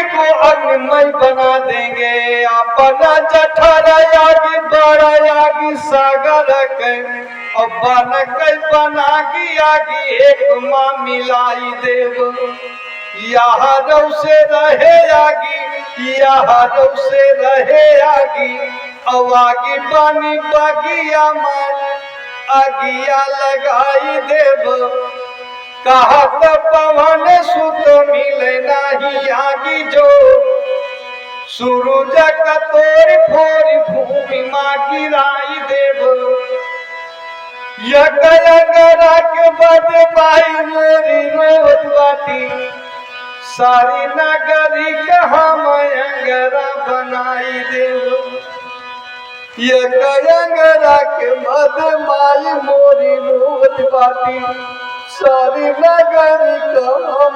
को अग्निमय बना देंगे। अपना जठर आगे बड़ा आगे सागर के और बन के बनागी आगे एक माँ मिलाई देव। यहाँ से रहे आगी यहाँ से रहे आगी और आगे पानी बगिया में आगिया लगाई देव। कहत पवन सुत मिले नहीं आगी जो सूरज कतोर फोर भूमि माँ गिराई देव। यंगरा के बद पाई मोरी रोज बाटी सारी नगरी कहा मयंगरा बनाई देव। यंगरा के बद माई मोरी रोज बाटी सारी नगरी कहा